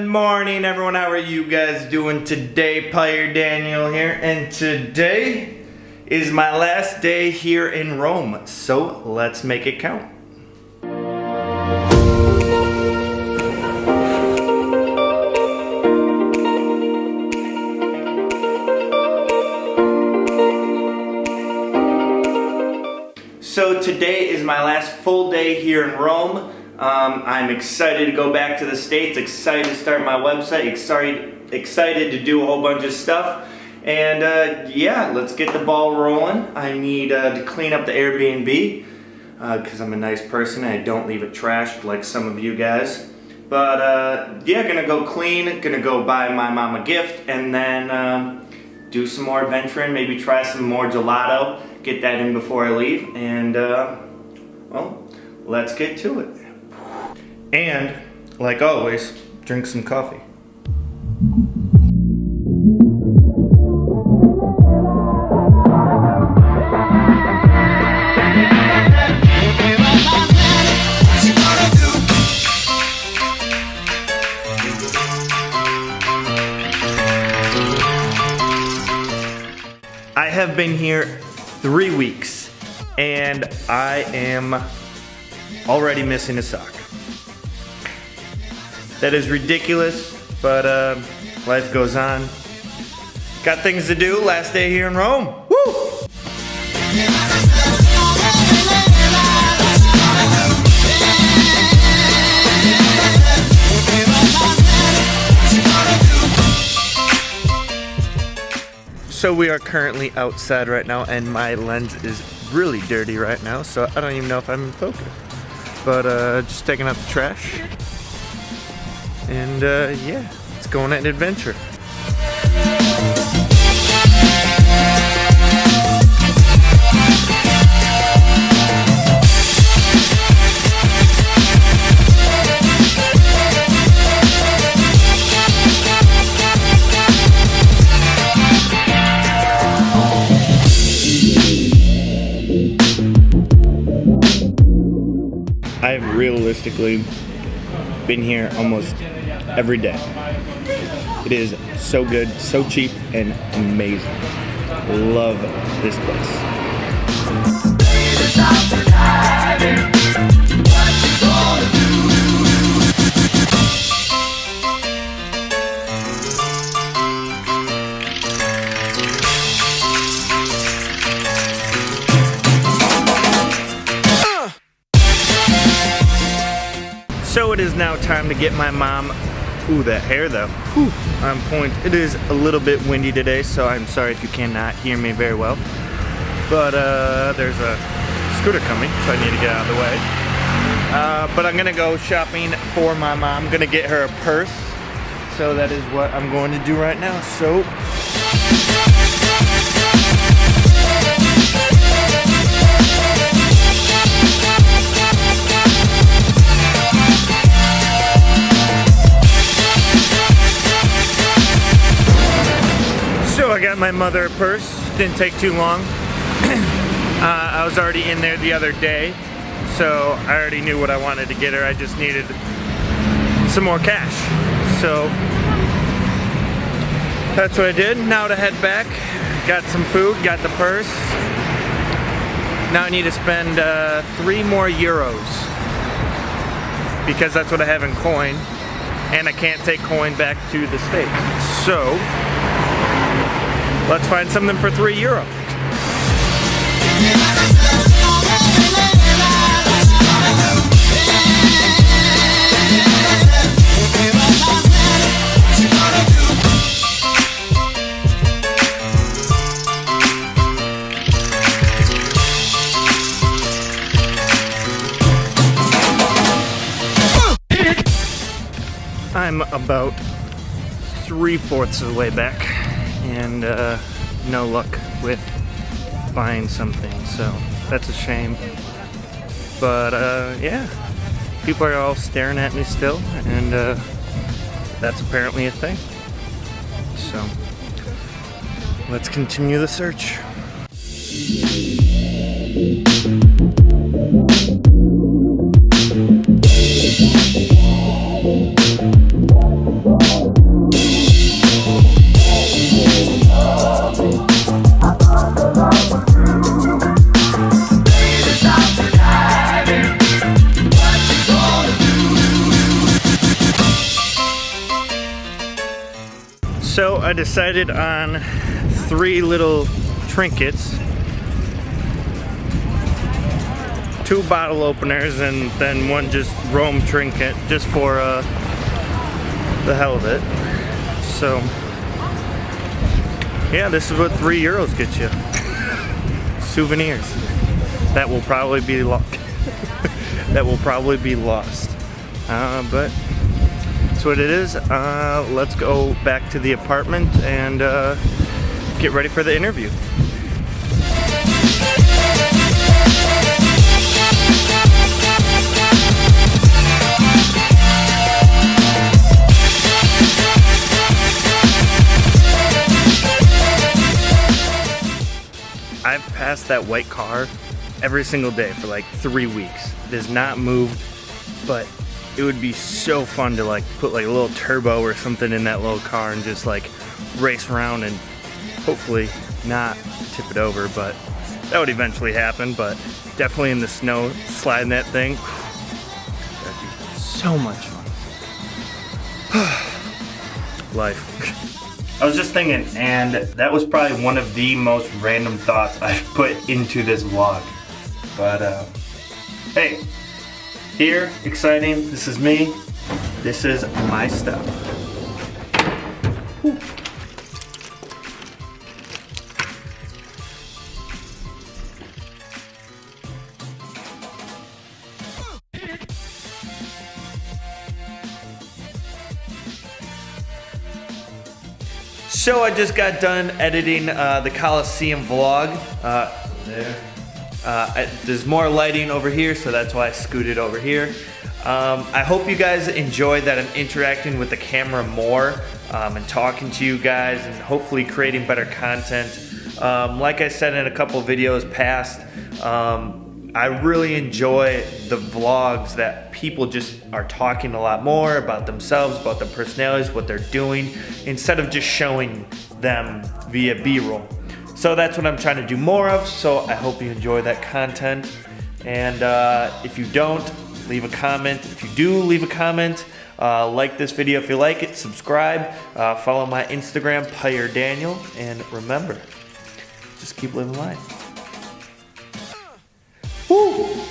Good morning, everyone. How are you guys doing today? Peyer Daniel here, and today is my last day here in Rome, so let's make it count. So today is my last full day here in Rome. I'm excited to go back to the States, excited to start my website, excited to do a whole bunch of stuff. And yeah, let's get the ball rolling. I need to clean up the Airbnb because I'm a nice person and I don't leave it trashed like some of you guys. But yeah, gonna go clean, gonna go buy my mom a gift, and then do some more adventuring, maybe try some more gelato, get that in before I leave, and well, let's get to it. And, like always, drink some coffee. I have been here 3 weeks, and I am already missing a sock. That is ridiculous, but life goes on. Got things to do, last day here in Rome. Woo! So we are currently outside right now, and my lens is really dirty right now, so I don't even know if I'm in focus. But just taking out the trash. And yeah, let's go on an adventure. I've realistically been here almost every day. It is so good, so cheap, and amazing. Love this place. So it is now time to get my mom. Ooh, that hair though. Whew, on point. It is a little bit windy today, so I'm sorry if you cannot hear me very well. But there's a scooter coming, so I need to get out of the way. But I'm gonna go shopping for my mom. I'm gonna get her a purse. So that is what I'm going to do right now. So I got my mother a purse. Didn't take too long. I was already in there the other day, so I already knew what I wanted to get her. I just needed some more cash. So that's what I did. Now to head back. Got some food, got the purse. Now I need to spend 3 more euros because that's what I have in coin, and I can't take coin back to the States. So let's find something for €3. I'm about 3/4 of the way back, and no luck with buying something, so that's a shame. But yeah, people are all staring at me still, and that's apparently a thing. So let's continue the search. So I decided on 3 little trinkets, 2 bottle openers, and then 1 just Rome trinket, just for the hell of it. So yeah, this is what €3 gets you. Souvenirs that will probably be lost. But that's what it is. Let's go back to the apartment and get ready for the interview. I've passed that white car every single day for like 3 weeks. It has not moved, but it would be so fun to like put like a little turbo or something in that little car and just like race around and hopefully not tip it over, but that would eventually happen. But definitely in the snow, sliding that thing, that'd be so much fun. Life. I was just thinking, and that was probably one of the most random thoughts I've put into this vlog. But hey, here, exciting, this is me, this is my stuff. Whew. So I just got done editing the Coliseum vlog. There's more lighting over here, so that's why I scooted over here. I hope you guys enjoy that I'm interacting with the camera more and talking to you guys and hopefully creating better content. Like I said in a couple videos past, I really enjoy the vlogs that people just are talking a lot more about themselves, about their personalities, what they're doing, instead of just showing them via B-roll. So that's what I'm trying to do more of, so I hope you enjoy that content. And if you don't, leave a comment. If you do, leave a comment. Like this video if you like it, subscribe, follow my Instagram, Peyer Daniel, and remember, just keep living life. Woo!